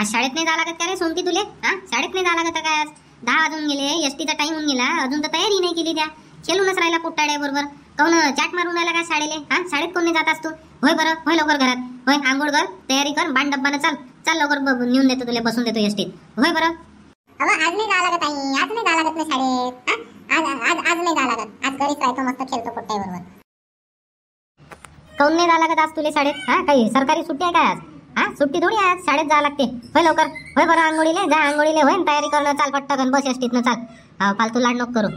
आज शाळेत नाही जावं लागत का रे सोमती तुले? शाळेत नाही जावं लागत काय? आज 10 वाजून गेले, एसटीचा टाइम होऊन गेला, अजून तर तयारी नाही केली. त्या खेळूनच राहिला पोट्टाड्या बरोबर. काऊन चाट मारून राहिला का शाळेले? शाळेत कोण नाही जात असतो? होय बरं, होय लवकर घरात, होय आंघोळ कर, तयारी कर, बाण डब्बानं चाल चाल लवकर नेऊन देतो तुला, बसून देतो एसटीत. होय बरं. आज नाही जावं लागत आई, आज नाही जावं लागत ना शाळेत. आज आज आज नाही जावं लागत, आज घरीच राहतो, मस्त खेळतो पोट्ट्या बरोबर. काऊन नाही जावं लागत आज तुला शाळेत? काही सरकारी सुट्टी आहे काय आज? सुट्टी थोडी आहे, आज शाळेत जावं लागते. होय लवकर, होय बरं आंघोळीले जा, आंघोळीले होय, तयारी करणं चाल पटकन, बस एसटीतनं चाल. फालतू लाड नको करू.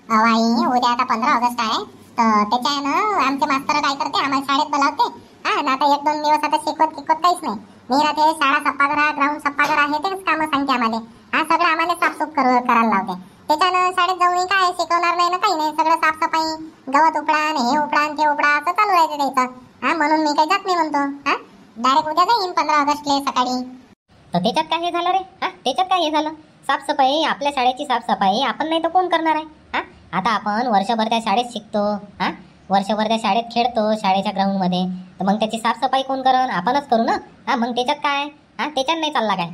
आई उद्या आता 15 ऑगस्ट आहे, तर त्याच्यानं आमचे मास्तर काय करते, आम्हाला शाळेत बोलावते. आता 1-2 दिवस आता शिकवत काहीच नाही. मी राहते शाळा सप्पा करा, ग्राउंड सप्पा करा, हे तेच कामं सांगते आम्हाला. सगळं आम्हाला साफसूफ करायला लावते. त्याच्यानं शाळेत जाऊन काय शिकवणार नाही ना, काही नाही. सगळं साफसफाई, गवत उपडान, हे उपडान ते उपडा असं चालू राहते त्याचं. म्हणून मी काही जात नाही म्हणतो. डायरेक्ट उद्या जाईन 15 ऑगस्टले सकाळी. तर त्याच्यात काय हे झालं रे? त्याच्यात काय हे झालं? साफसफाई, आपल्या शाळेची साफसफाई आपण नाही तर कोण करणार आहे? आता आपण वर्षभर त्या शाळेत शिकतो, वर्षभर त्या शाळेत खेळतो, शाळेच्या ग्राउंडमध्ये, तर मग त्याची साफसफाई कोण करण? आपणच करू ना. मग त्याच्यात काय? त्याच्यात नाही चालला काय?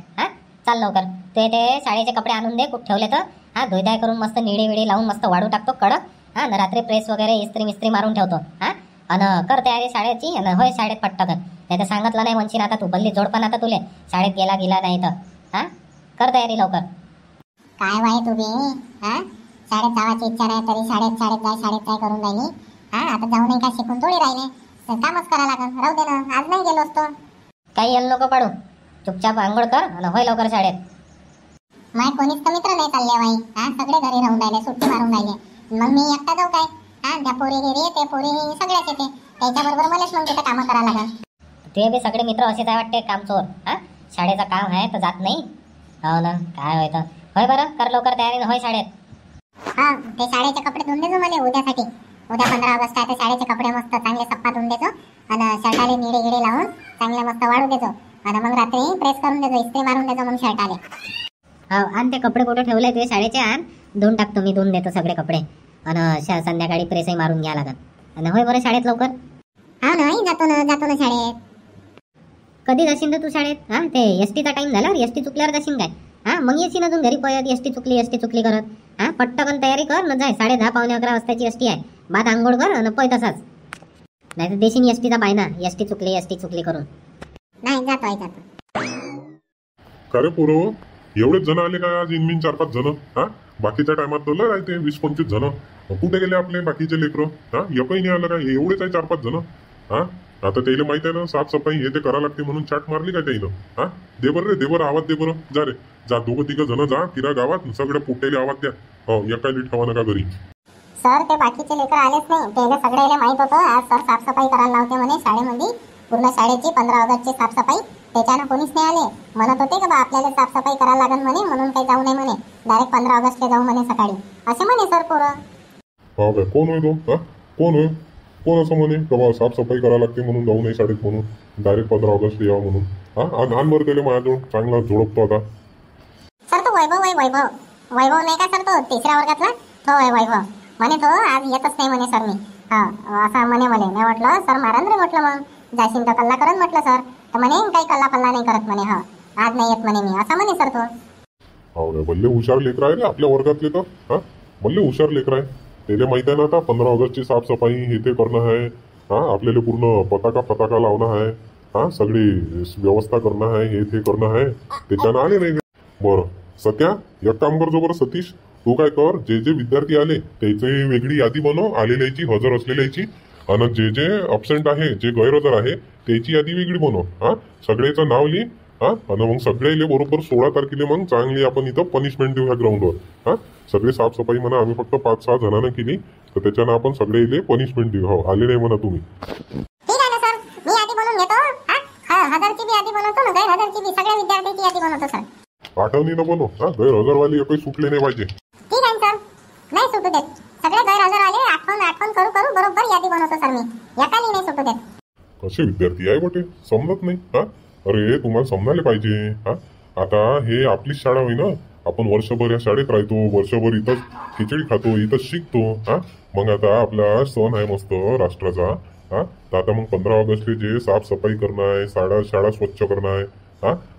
चाल लवकर, ते शाळेचे कपडे आणून दे, कुठे ठेवले तर धुईधाय करून मस्त निळे विळे लावून मस्त वाढू टाकतो कडक. रात्री प्रेस वगैरे इस्त्री मिस्त्री मारून ठेवतो. अन कर तयारी शाळेची. होय शाळेत पटकन, नाही तर सांगितलं नाही म्हणशील आता तू बल्ली जोडपण आता तुले शाळेत गेला नाही तर. कर तयारी लवकर. काय वाई तुम्ही शाळेत जावाची इच्छा नाही तरी शाळेत जाय करून राहिली. आता जाऊ नाही का शिकून थोडी राहिले, कामच करा लागल. राहू दे ना, आज नाही गेलो असतो. काही येल नको पाडू, चुपचाप आंघोळ कर आणि होय लवकर शाळेत. माय कोणीच तर मित्र नाही चालले बाई. सगळे घरी राहून राहिले, सुट्टी मारून राहिले. मग मी एकटा जाऊ काय? त्या पोरी घरी येते, पोरी सगळ्याच येते, त्याच्याबरोबर मलाच मग तिथं कामं करा लागल. ते बी सगळे मित्र असेच आहे वाटते, कामचोर. शाळेचं काम आहे तर जात नाही. हो ना, काय होय तर. होय बरं, कर लवकर तयारी, होय शाळेत. ते शाळेचे कपडे धुवून देजो मला उद्यासाठी. उद्या 15 ऑगस्ट आहे, तर शाळेचे कपडे मस्त चांगले सप्पा धुवून देजो आणि शर्टाले निळे गिळे लावून चांगले मस्त वाढू देजो आणि मग रात्री प्रेस करून देजो, इस्त्री मारून देजो मग शर्टाले. आणि ते कपडे कुठे ठेवले ते शाळेचे? धुवून टाकतो मी, धुवून देतो सगळे कपडे आणि संध्याकाळी प्रेसही मारून घ्या लागत. आणि होय बरं शाळेत लवकर. नाही जातो ना शाळेत. कधी जाशील तर तू शाळेत? ते एसटीचा टाइम झाल्यावर, एसटी चुकल्यावर जाशील काय? मग येशील अजून घरी पळत, एसटी चुकली करत. पटकन तयारी कर न जाय. 10:30 पावणे 11 वाजताची एसटी आहे. बाद आंघोळ कर आणि पळ तसाच, नाही तर देशील एसटीचा बायना, एसटी चुकली करून. नाही जातो. का रे पोरो, एवढेच जण आले का आज? इनमिन 4-5 जण. बाकीच्या टायमात तर लय राहते 20-25 जण. कुठे गेले आपले बाकीचे लेकरं? एकही नाही आलं का? एवढेच आहे 4-5 जण. आता त्याला माहित आहे ना, साफसफाई हे ते करा लागते म्हणून चाट मारली का त्यानं? दे बरं आवाज दे बरं. जा रे जा, 2-3 जण जा फिरा गावात, सगळ्या पोट्याला आवाज द्या. एका ठेवा नका घरी. सर ते बाकीचे लेकर आलेच नाही, त्याला सगळ्याला माहित होतं आज सर साफसफाई करायला लावते म्हणे शाळेमध्ये, पूर्ण शाळेची 15 ऑगस्टची साफसफाई. त्याच्यानं कोणीच नाही आले. म्हणत होते का बा आपल्याला साफसफाई करायला लागेल म्हणे, म्हणून काही जाऊ नये म्हणे, डायरेक्ट 15 ऑगस्टला जाऊ म्हणे सकाळी, असे म्हणे सर पोरं. कोण होय तो? कोण असं म्हणे का साफसफाई करायला लागते म्हणून जाऊ नये शाळेत, म्हणून डायरेक्ट 15 ऑगस्ट यावं म्हणून? आण बरं त्याला माझ्याजवळ, चांगला झोडपतो आता. सर तो वैभव नाही का सर, तो 3ऱ्या वर्गातला तो वैभव म्हणे, तो आज येतच नाही म्हणे सर. मी असं म्हणे मला. मी म्हटलं सर मारण रे, म्हटलं मग जाशील तर कल्ला करत म्हटलं सर. तर म्हणे काही कल्ला नाही करत म्हणे, आज नाही येत म्हणे मी, असं म्हणे सर तो. हो रे, भल्ले हुशार लेकर आहे रे आपल्या वर्गातले तर. भल्ले हुशार लेकर आहे. त्याला माहित आहे ना आता 15 ऑगस्टची साफसफाई हे ते करणं आहे. आपल्याला पूर्ण पताका लावणं आहे. सगळी व्यवस्था करणं आहे, हे ते करणं आहे. त्याच्यानं आले नाही. बरं सत्या, एक काम करजो बरं सतीश, तू काय कर, जे विद्यार्थी आले त्याची वेगळी यादी बनव, आलेल्याची, हजर असलेल्याची, आणि जे अब्सेंट आहे, जे गैरहजर आहे त्याची यादी वेगळी बनव. सगळ्याचं नाव लिही. आणि मग सगळ्याले बरोबर 16 तारखेला मग चांगली आपण इथं पनिशमेंट देऊ ह्या ग्राउंडवर. सगळी साफसफाई म्हणा आम्ही फक्त 5-6 जणांना केली, तर त्याच्यानं आपण सगळे पनिशमेंट देऊ. हो आले नाही म्हणा तुम्ही. ठीक आहे ना सर, मी यादी बनवून घेतो. हजारची बी यादी बनवतो ना, गैरहजरची बी, सगळ्या विद्यार्थ्यांची यादी बनवतो सर. आठवणीनं बनव. गैरहजरवाली एकही सुटले नाही पाहिजे. ठीक आहे सर, नाही सुटू देत. सगळे गैरहजर आले आठवण करू बरोबर यादी बनवतो सर मी, एकाली नाही सुटू देत. कसे विद्यार्थी आहे बटे, समजत नाही. अरे तुम्हाला समजायला पाहिजे. आता हे आपलीच शाळा होई ना, आपण वर्षभर या शाळेत राहतो, वर्षभर इथंच खिचडी खातो, इथंच शिकतो. मग आता आपला सण आहे मस्त राष्ट्राचा. तर आता मग 15 ऑगस्ट जे साफसफाई करणं आहे, शाळा स्वच्छ करणं आहे.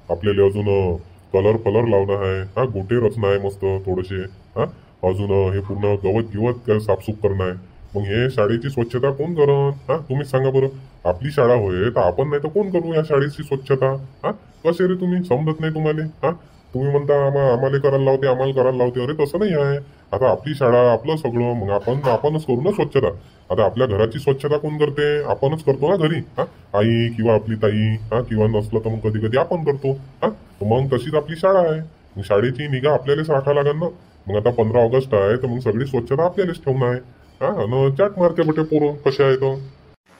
आपल्याला अजून कलर लावणं आहे, हा गोटे रचना आहे मस्त थोडेसे, हा अजून हे पूर्ण गवत गिवत साफसूफ करणं आहे. मग हे शाळेची स्वच्छता कोण करण? हा तुम्हीच सांगा बरं. आपली शाळा होय तर आपण नाही तर कोण करू या शाळेची स्वच्छता? हा कसे रे तुम्ही समजत नाही तुम्हाला? हा तुम्ही म्हणता आम्हाला करायला लावते, आम्हाला करायला लावते. अरे तसं नाही आहे. आता आपली शाळा आपलं सगळं, मग आपणच करू ना स्वच्छता. आता आपल्या घराची स्वच्छता कोण करते? आपणच करतो ना घरी. हा आई किंवा आपली ताई, हा किंवा नसलं तर मग कधी कधी आपण करतो. हा मग तशीच आपली शाळा आहे. मग शाळेची निगा आपल्यालाच राखा लागेल ना. मग आता 15 ऑगस्ट आहे तर मग सगळी स्वच्छता आपल्यालाच ठेवणं आहे. हा न चाट मारते बटे पोरं कसे आहे तर.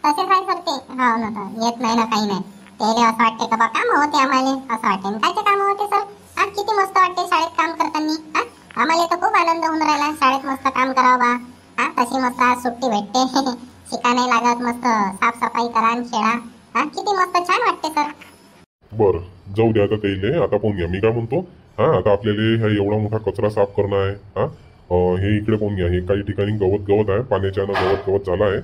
तसे काय करते हो ना, तर येत नाही ना काही नाही. त्याला असं वाटते का बा काम होते आम्हाला, असं वाटते ना कायचे काम होते सर. आज किती मस्त वाटते शाळेत काम करताना. आम्हाला तर खूप आनंद होऊन राहिला शाळेत मस्त काम करावं बा. तशी मस्त आज सुट्टी भेटते शिका नाही लागत, मस्त साफसफाई करा आणि खेळा. किती मस्त छान वाटते सर. बरं जाऊ द्या आता त्याले. आता पाहून घ्या मी काय म्हणतो. हा आता आपल्याला हा एवढा मोठा कचरा साफ करणं आहे. हा हे इकडे पाहून घ्या. हे काही ठिकाणी गवत आहे, पाण्याच्यानं गवत झालं आहे.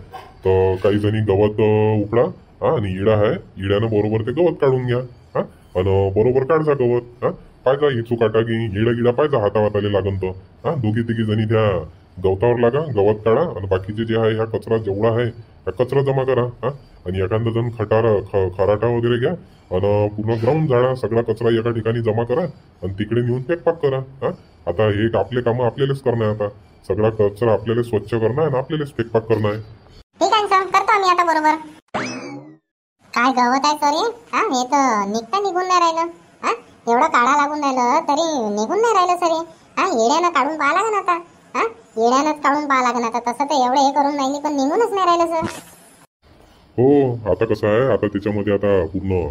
तर काही जणी गवत उपडा, हा आणि इडा आहे, इड्यानं बरोबर ते गवत काढून घ्या. हा आणि बरोबर काढजा गवत. हा पाहिजा इचू काटा की गिडा पाहिजा हातावाताले लागन तर. हा दोघी तिघी जणी त्या गवतावर लागा, गवत काढा आणि बाकीचे जे आहे ह्या कचरा जेवढा आहे हा कचरा जमा करा. हा आणि एखादा जण खराटा वगैरे घ्या आणि पूर्ण ग्राउंड झाडा, सगळा कचरा एका ठिकाणी जमा करा आणि तिकडे नेऊन फेकपाक करा. हा आता हे आपले कामं आपल्यालाच करणं आहे. आता सगळा कचरा आपल्याला स्वच्छ करणं आहे आणि आपल्यालाच फेकपाक करणं आहे. ठीक आहे सर, करतो आम्ही आता बरोबर. काय गवत आहे सर हे तर निघून नाही राहिलं. एवढं काढा लागून राहिलं तरी निघून नाही राहिलं सर. येड्यानं काढून पाहा लागेल आता. येड्यानंच काढून पाहा लागेल आता. तसं तर एवढं हे करून राहिली पण निघूनच नाही राहिलं सर. हो आता कसं आहे, आता त्याच्यामध्ये आता पूर्ण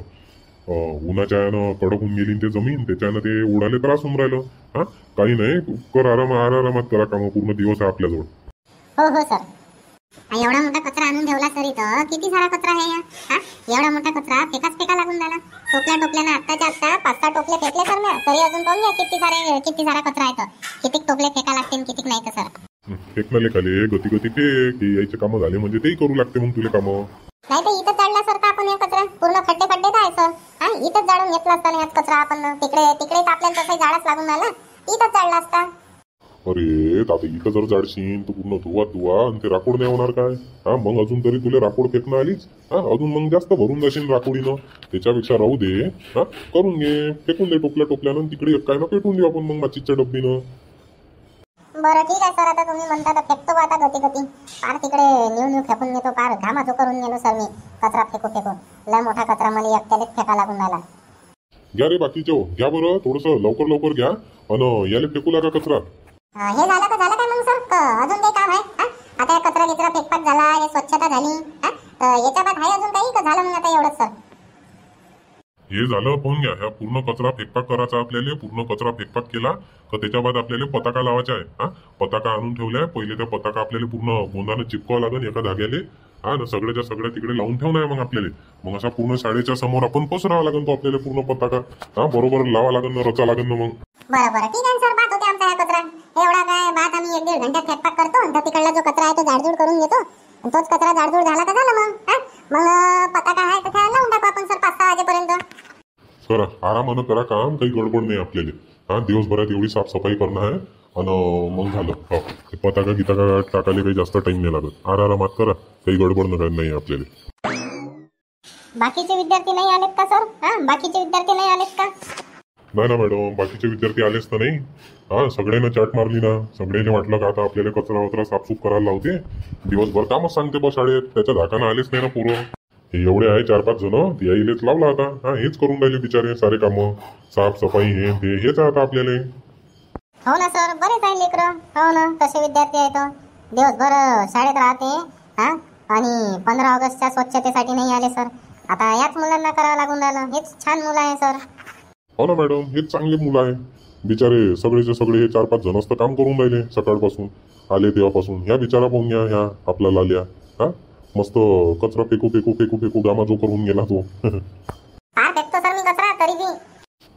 उन्हाच्या यानं कडक होऊन गेली ते जमीन, त्याच्यानं ते उडाले त्रास होऊन राहिलं. हा काही नाही, कर आरामात करा काम. पूर्ण दिवस आहे आपल्याजवळ. हो सर. एवढा मोठा कचरा आणून ठेवला सर इथं. किती सारा कचरा आहे एवढा मोठा कचरा फेका लागून राहिला. टोपल्यानं आत्ताच्या आत्ता 5-6 टोपले फेकले सर मी. तरी अजून पाहून घ्या किती सारा कचरा आहे. किती टोपले फेका लागते किती नाही तर सर. फेकणाले खाले गती फेक, यायचे कामं झाले म्हणजे तेही करू लागते मग तुला कामं. नाही तर इथं जाळला सर का आपण हे कचरा पूर्ण खड्डे आहे सर. इथंच जाळून घेतला असता यात कचरा आपण. तिकडेच आपल्याला तसं जाळाच लागून राहिला. इथंच जाळला असता. अरे आता इथं जर जाडशीन तर पूर्ण धुवा आणि ते राकोड नाही होणार काय? हा मग अजून तरी तुला राकोड फेकणं आलीच. हा अजून मग जास्त भरून जाशील राकोडीनं. त्याच्यापेक्षा राहू दे. हा करून घे, फेकून दे टोपल्यानं. तिकडे काय ना पेटून देऊ आपण मग माचीच्या डब्बीनं. बरं ठीक आहे सर, आता तुम्ही म्हणता तर फेकतो आता गती. पार तिकडे नेऊन फेकून घेतो. पार घामाचो करून गेलो सर मी कचरा फेकून. लय मोठा कचरा मला एकट्यालाच फेका लागून राहिला. घ्या रे बाकीचे, घ्या बरं थोडंसं लवकर घ्या आणि याला फेकू लागा कचरा. हे झालं काय मग सर? अजून काही काम आहे? आता कचरा गिचरा फेकपाक झाला, हे स्वच्छता झाली. याच्या बाद आहे अजून काही का झालं मग आता एवढंच सर? हे झालं पाहून घ्या. ह्या पूर्ण कचरा फेकपाक करायचा आपल्याला. पूर्ण कचरा फेकपाक केला तर त्याच्या बाद आपल्याला पताका लावायचा आहे. हा पताका आणून ठेवलाय. पहिले त्या पताका आपल्याला पूर्ण गोंदानं चिपकावं लागेल एका धाग्याले. हा ना सगळ्याच्या सगळ्या तिकडे लावून ठेवणं आहे मग आपल्याला. मग असा पूर्ण शाळेच्या समोर आपण पसरावा लागेल तो आपल्याला पूर्ण पताका. हा बरोबर लावा लागेल ना, रचा लागेल ना मग. बरं ठीक आहे सर. बात होते आमचा हा कचरा एवढा काय बात आम्ही 1-1.5 घंट्यात फेकपाक करतो. तर तिकडला जो कचरा आहे तो जाडजूड करून घेतो. तोच कचरा जाडजूड झाला का झालं मग पताका आहे तर लावून टाकू आपण सर 5-6 वाजेपर्यंत. करा आरामानं करा काम, काही गडबड नाही आपल्याला. हा दिवसभरात एवढी साफसफाई करणं आहे आणि मग झालं. हो पताका गिताका टाकायला काही जास्त टाइम नाही लागत. आरामात करा, काही गडबड नाही आपल्याला. बाकीचे विद्यार्थी नाही आलेत का सर? बाकीचे विद्यार्थी नाही आलेत का? नाही ना मॅडम, बाकीचे विद्यार्थी आलेच तर नाही. हा सगळ्यांना चाट मारली ना. सगळ्यांनी वाटलं का आता आपल्याला कचरा वचरा साफसूफ करायला लावते. दिवसभर कामच सांगते बस शाळेत. त्याच्या धाकानं आलेच नाही ना पोरं. हे एवढे आहे 4-5 जण, ते यायलेच लावला आता. हा हेच करून राहिले बिचारे सारे कामं, साफसफाई हेच आहे आता आपल्याला. हो ना सर, बरेच आहे लेकरं. हो ना तसे विद्यार्थी आहेत. दिवसभर शाळेत राहते आणि 15 ऑगस्टच्या स्वच्छतेसाठी नाही आले सर. आता याच मुलांना करावं लागून राहिलं. हेच छान मुलं आहे सर. हो ना मॅडम, हेच चांगले मुलं आहे बिचारे. सगळेचे सगळे हे 4-5 जण असतं काम करून राहिले सकाळपासून आले तेव्हापासून. ह्या बिचारा पाहून घ्या, ह्या आपला लाल्या. हा मस्त कचरा फेकू गामा जो करून गेला तो. फेकतो सर मी कचरा तरी बी.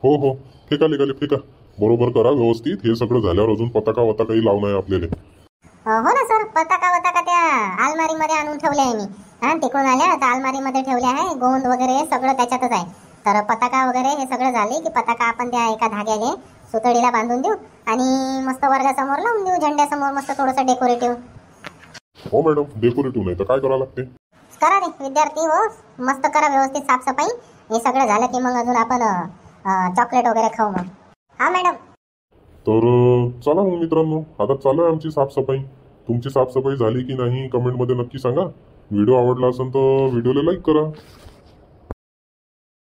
हो फेका बरोबर करा व्यवस्थित. हे सगळं झाल्यावर अजून पताकाही लावणं आहे आपल्याला. हो ना सर, पताका त्या अलमारीमध्ये आणून ठेवले आहे मी. तिकडून आल्या तर अलमारीमध्ये ठेवले आहे. गोंद वगैरे सगळं त्याच्यातच आहे. तर पताका वगैरे हे सगळं झाले की पताका आपण त्या एका धाग्याने सुतळीला बांधून देऊ आणि मस्त वर्गासमोर लावून देऊ, झेंड्यासमोर मस्त थोडंसं डेकोरेटिव्ह. हो मॅडम, डेकोरेटिव्ह नाही तर काय करावं लागते? करा रे विद्यार्थी हो, मस्त करा व्यवस्थित साफसफाई. हे सगळं झालं की मग अजून आपण चॉकलेट वगैरे खाऊ मग. हा मॅडम. तर चला मग मित्रांनो, आता चालू आहे आमची साफसफाई. तुमची साफसफाई झाली की नाही कमेंटमध्ये नक्की सांगा. व्हिडिओ आवडला असेल तर व्हिडिओला लाईक करा.